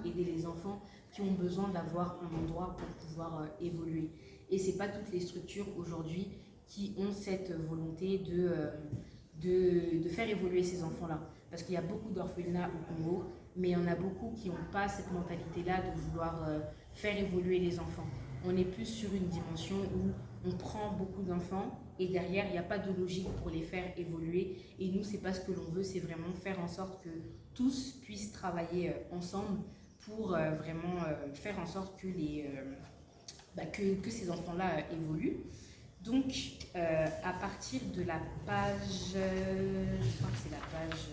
aider les enfants qui ont besoin d'avoir un endroit pour pouvoir évoluer. Et ce n'est pas toutes les structures aujourd'hui qui ont cette volonté de faire évoluer ces enfants-là. Parce qu'il y a beaucoup d'orphelinats au Congo, mais il y en a beaucoup qui n'ont pas cette mentalité-là de vouloir faire évoluer les enfants. On est plus sur une dimension où on prend beaucoup d'enfants et derrière, il n'y a pas de logique pour les faire évoluer. Et nous, c'est pas ce que l'on veut, c'est vraiment faire en sorte que tous puissent travailler ensemble pour vraiment faire en sorte que, que ces enfants-là évoluent. Donc, à partir de la page, je crois que c'est la page,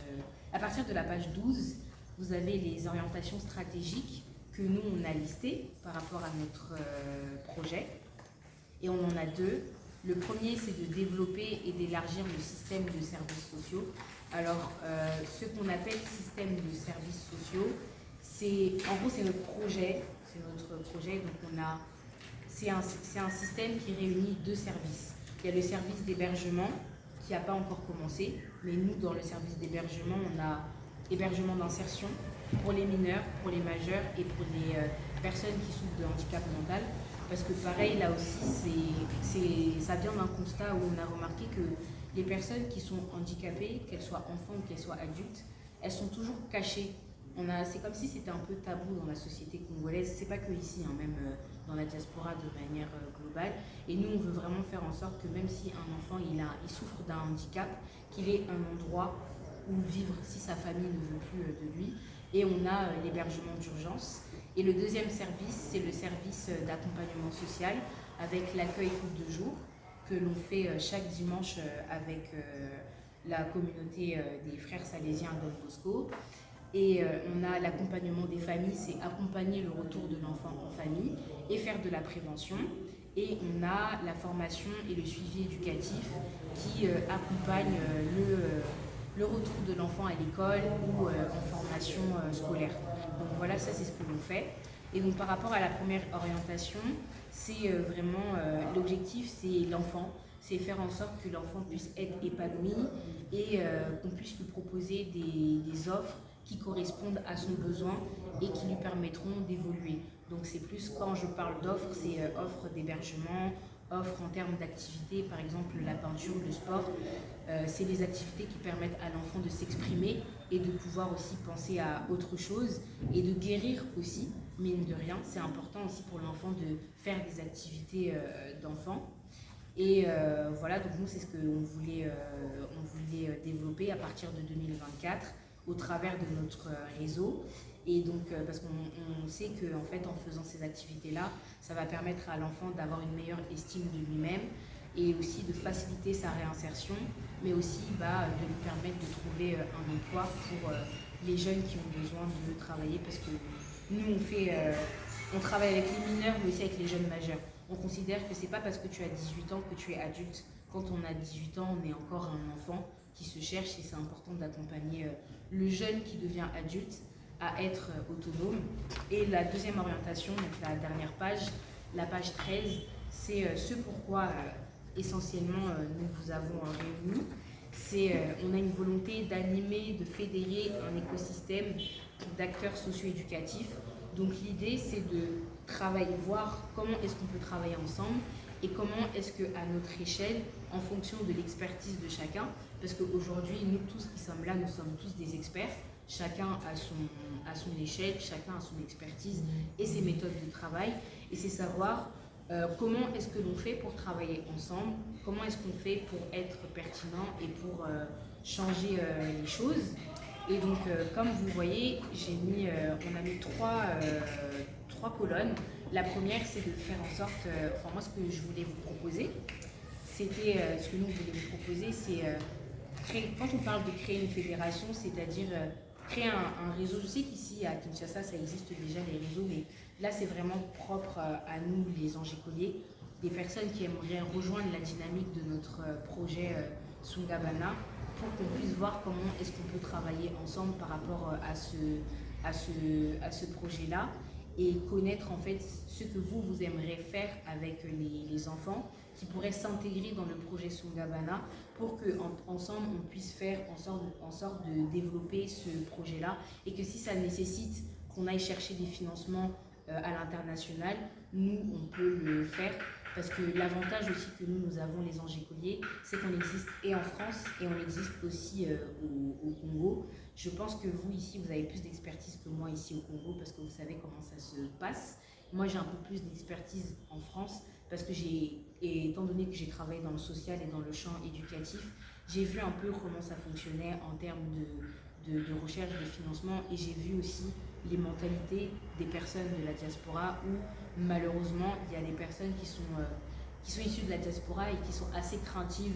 à partir de la page 12, vous avez les orientations stratégiques que nous, on a listées par rapport à notre projet. Et on en a deux. Le premier, c'est de développer et d'élargir le système de services sociaux. Alors, ce qu'on appelle système de services sociaux, en gros, c'est notre projet. Donc, c'est un système qui réunit deux services. Il y a le service d'hébergement qui n'a pas encore commencé, mais nous, dans le service d'hébergement, on a hébergement d'insertion pour les mineurs, pour les majeurs et pour les personnes qui souffrent de handicap mental. Parce que pareil, là aussi, ça vient d'un constat où on a remarqué que les personnes qui sont handicapées, qu'elles soient enfants ou qu'elles soient adultes, elles sont toujours cachées. C'est comme si c'était un peu tabou dans la société congolaise, c'est pas que ici, hein, même dans la diaspora de manière globale. Et nous, on veut vraiment faire en sorte que même si un enfant il souffre d'un handicap, qu'il ait un endroit où vivre si sa famille ne veut plus de lui. Et on a l'hébergement d'urgence. Et le deuxième service, c'est le service d'accompagnement social avec l'accueil coupe de jour que l'on fait chaque dimanche avec la communauté des frères salésiens Don Bosco. Et on a l'accompagnement des familles, c'est accompagner le retour de l'enfant en famille et faire de la prévention. Et on a la formation et le suivi éducatif qui accompagne le retour de l'enfant à l'école ou en formation scolaire. Donc voilà, ça c'est ce que l'on fait. Et donc par rapport à la première orientation, c'est vraiment l'objectif, c'est l'enfant. C'est faire en sorte que l'enfant puisse être épanoui et qu'on puisse lui proposer des offres qui correspondent à son besoin et qui lui permettront d'évoluer. Donc c'est plus, quand je parle d'offres, c'est offres d'hébergement, offres en termes d'activités, par exemple la peinture, le sport. C'est les activités qui permettent à l'enfant de s'exprimer et de pouvoir aussi penser à autre chose et de guérir aussi, mine de rien. C'est important aussi pour l'enfant de faire des activités d'enfant. Et voilà, donc nous c'est ce qu'on voulait développer à partir de 2024 au travers de notre réseau. Et donc parce qu'on sait qu'en fait en faisant ces activités-là, ça va permettre à l'enfant d'avoir une meilleure estime de lui-même et aussi de faciliter sa réinsertion, mais aussi de lui permettre de trouver un emploi pour les jeunes qui ont besoin de travailler, parce que nous on travaille avec les mineurs mais aussi avec les jeunes majeurs. On considère que c'est pas parce que tu as 18 ans que tu es adulte. Quand on a 18 ans, on est encore un enfant qui se cherche et c'est important d'accompagner le jeune qui devient adulte à être autonome. Et la deuxième orientation, donc la dernière page, la page 13, c'est ce pourquoi essentiellement nous vous avons réunis. On a une volonté d'animer, de fédérer un écosystème d'acteurs socio-éducatifs. Donc l'idée, c'est de travailler, voir comment est-ce qu'on peut travailler ensemble et comment est-ce qu'à notre échelle, en fonction de l'expertise de chacun, parce qu'aujourd'hui, nous tous qui sommes là, nous sommes tous des experts, chacun à son échelle, chacun a son expertise et ses méthodes de travail, et c'est savoir comment est-ce que l'on fait pour travailler ensemble, comment est-ce qu'on fait pour être pertinent et pour changer les choses. Et donc, comme vous voyez, on a mis trois colonnes. La première, c'est de faire en sorte, moi, ce que je voulais vous proposer, c'était, ce que nous voulons vous proposer, c'est quand on parle de créer une fédération, c'est-à-dire créer un réseau. Je sais qu'ici, à Kinshasa, ça existe déjà, les réseaux, mais là, c'est vraiment propre à nous, les Angécoliers, des personnes qui aimeraient rejoindre la dynamique de notre projet Sungabana, pour qu'on puisse voir comment est-ce qu'on peut travailler ensemble par rapport à ce projet-là et connaître en fait ce que vous aimeriez faire avec les enfants qui pourraient s'intégrer dans le projet Sungabana pour qu'ensemble on puisse faire en sorte de développer ce projet-là, et que si ça nécessite qu'on aille chercher des financements à l'international, nous, on peut le faire. Parce que l'avantage aussi que nous avons, les anges écoliers, c'est qu'on existe et en France et on existe aussi au Congo. Je pense que vous, ici, vous avez plus d'expertise que moi ici au Congo parce que vous savez comment ça se passe. Moi, j'ai un peu plus d'expertise en France parce que étant donné que j'ai travaillé dans le social et dans le champ éducatif, j'ai vu un peu comment ça fonctionnait en termes de recherche, de financement, et j'ai vu aussi les mentalités des personnes de la diaspora où malheureusement il y a des personnes qui sont issues de la diaspora et qui sont assez craintives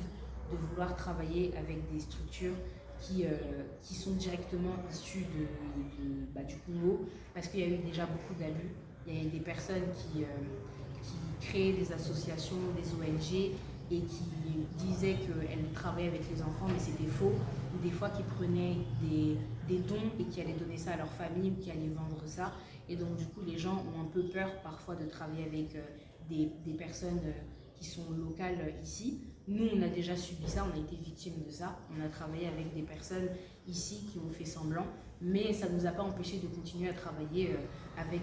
de vouloir travailler avec des structures qui sont directement issues du Congo, parce qu'il y a eu déjà beaucoup d'abus. Il y a eu des personnes qui créaient des associations, des ONG, et qui disaient qu'elles travaillaient avec les enfants, mais c'était faux, ou des fois qui prenaient des dons et qui allaient donner ça à leur famille ou qui allaient vendre ça. Et donc du coup, les gens ont un peu peur parfois de travailler avec des personnes qui sont locales ici. Nous, on a déjà subi ça, on a été victimes de ça. On a travaillé avec des personnes ici qui ont fait semblant, mais ça ne nous a pas empêché de continuer à travailler avec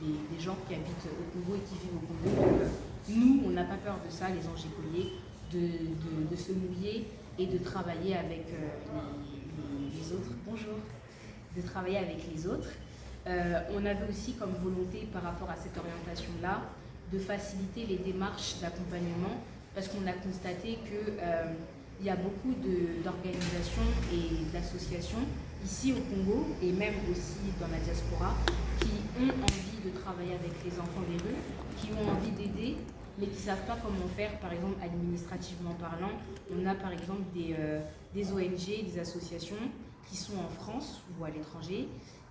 des gens qui habitent au Congo et qui vivent au Congo. Donc, nous, on n'a pas peur de ça, les anges écoliers, de se mouiller et de travailler avec les autres. Bonjour. De travailler avec les autres. On avait aussi comme volonté par rapport à cette orientation-là de faciliter les démarches d'accompagnement, parce qu'on a constaté qu'il y a beaucoup d'organisations et d'associations ici au Congo et même aussi dans la diaspora qui ont envie de travailler avec les enfants des rues, qui ont envie d'aider, mais qui ne savent pas comment faire, par exemple administrativement parlant. On a par exemple des ONG, des associations qui sont en France ou à l'étranger,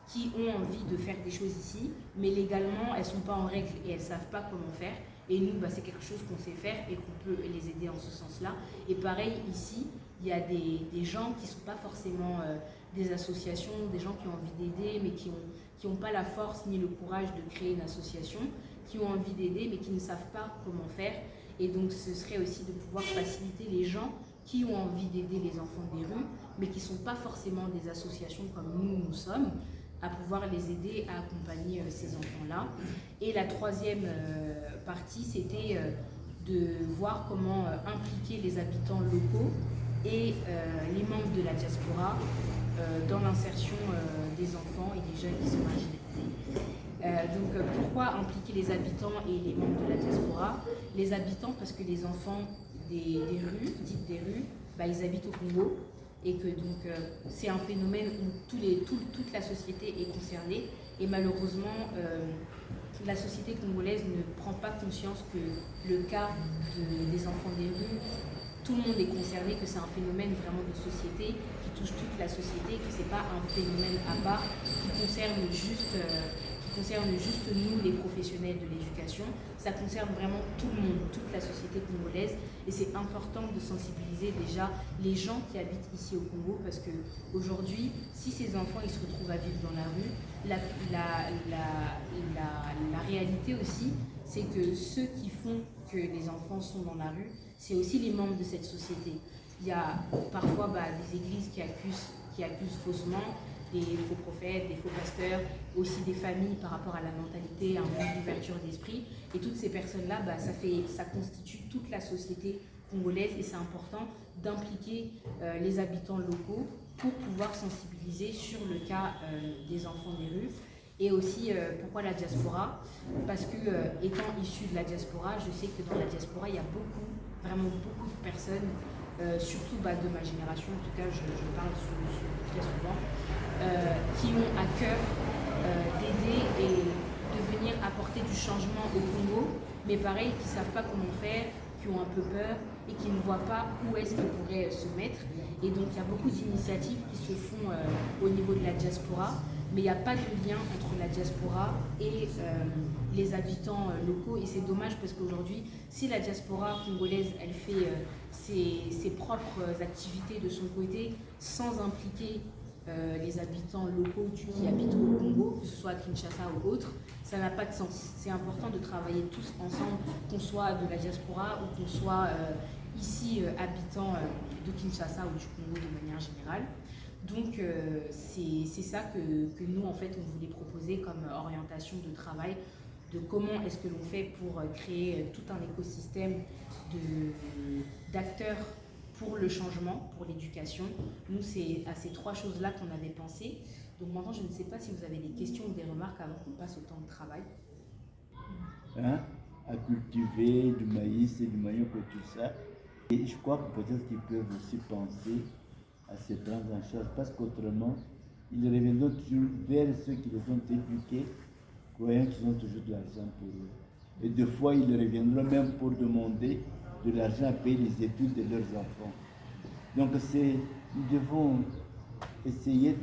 qui ont envie de faire des choses ici, mais légalement, elles ne sont pas en règle et elles ne savent pas comment faire. Et nous, c'est quelque chose qu'on sait faire et qu'on peut les aider en ce sens-là. Et pareil, ici, il y a des gens qui ne sont pas forcément des associations, des gens qui ont envie d'aider, mais qui n'ont pas la force ni le courage de créer une association, qui ont envie d'aider, mais qui ne savent pas comment faire. Et donc, ce serait aussi de pouvoir faciliter les gens qui ont envie d'aider les enfants des rues, mais qui ne sont pas forcément des associations comme nous sommes, à pouvoir les aider à accompagner ces enfants-là. Et la troisième partie, c'était de voir comment impliquer les habitants locaux et les membres de la diaspora dans l'insertion des enfants et des jeunes qui sont marginalisés. Donc pourquoi impliquer les habitants et les membres de la diaspora? Les habitants, parce que les enfants des rues, dites des rues, ils habitent au Congo, et que donc c'est un phénomène où toute la société est concernée, et malheureusement la société congolaise ne prend pas conscience que le cas des enfants des rues, tout le monde est concerné, que c'est un phénomène vraiment de société qui touche toute la société, que c'est pas un phénomène à part qui concerne juste nous, les professionnels de l'éducation. Ça concerne vraiment tout le monde, toute la société congolaise, et c'est important de sensibiliser déjà les gens qui habitent ici au Congo, parce que aujourd'hui, si ces enfants ils se retrouvent à vivre dans la rue, la réalité aussi, c'est que ceux qui font que les enfants sont dans la rue, c'est aussi les membres de cette société. Il y a parfois des églises qui accusent faussement, des faux prophètes, des faux pasteurs, aussi des familles par rapport à la mentalité, un manque d'ouverture d'esprit. Et toutes ces personnes-là, ça constitue toute la société congolaise, et c'est important d'impliquer les habitants locaux pour pouvoir sensibiliser sur le cas des enfants des rues. Et aussi, pourquoi la diaspora? Parce que, étant issue de la diaspora, je sais que dans la diaspora, il y a vraiment beaucoup de personnes, surtout de ma génération, en tout cas, je parle très souvent, qui ont à cœur d'aider et de venir apporter du changement au Congo, mais pareil, qui ne savent pas comment faire, qui ont un peu peur et qui ne voient pas où est-ce qu'ils pourraient se mettre. Et donc, il y a beaucoup d'initiatives qui se font au niveau de la diaspora, mais il n'y a pas de lien entre la diaspora et les habitants locaux, et c'est dommage parce qu'aujourd'hui, si la diaspora congolaise, elle fait ses propres activités de son côté sans impliquer les habitants locaux qui habitent au Congo, que ce soit à Kinshasa ou autre, ça n'a pas de sens. C'est important de travailler tous ensemble, qu'on soit de la diaspora ou qu'on soit ici habitant de Kinshasa ou du Congo de manière générale. Donc, c'est ça que nous, en fait, on voulait proposer comme orientation de travail, de comment est-ce que l'on fait pour créer tout un écosystème d'acteurs pour le changement, pour l'éducation. Nous, c'est à ces 3 choses-là qu'on avait pensé. Donc maintenant, je ne sais pas si vous avez des questions ou des remarques avant qu'on passe au temps de travail. Hein, à cultiver du maïs et du manioc et tout ça. Et je crois que peut-être qu'ils peuvent aussi penser à se prendre en charge parce qu'autrement, ils reviendront toujours vers ceux qui les ont éduqués, croyant qu'ils ont toujours de l'argent pour eux. Et des fois, ils reviendront même pour demander de l'argent à payer les études de leurs enfants. Donc, nous devons essayer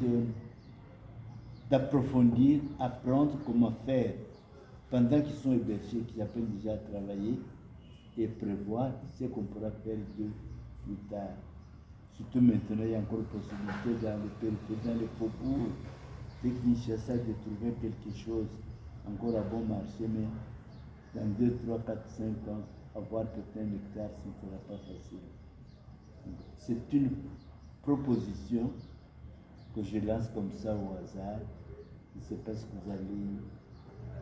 d'approfondir, apprendre comment faire pendant qu'ils sont hébergés, qu'ils apprennent déjà à travailler et prévoir ce qu'on pourra faire d'eux plus tard. Surtout maintenant, il y a encore possibilité dans les périphéries, dans les faubourgs, dès qu'ils cherchent de trouver quelque chose encore à bon marché, mais dans 2, 3, 4, 5 ans, avoir peut-être un hectare, ce ne sera pas facile. C'est une proposition que je lance comme ça au hasard. Je ne sais pas ce que vous allez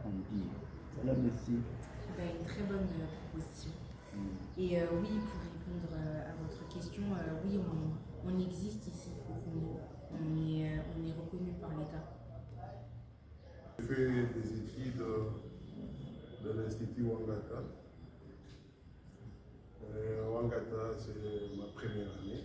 en dire. Voilà, merci. Une très bonne proposition. Et oui, pour répondre à votre question, oui, on existe ici. On est reconnu par l'État. J'ai fait des études de l'Institut Wangata. Wangata, c'est ma première année.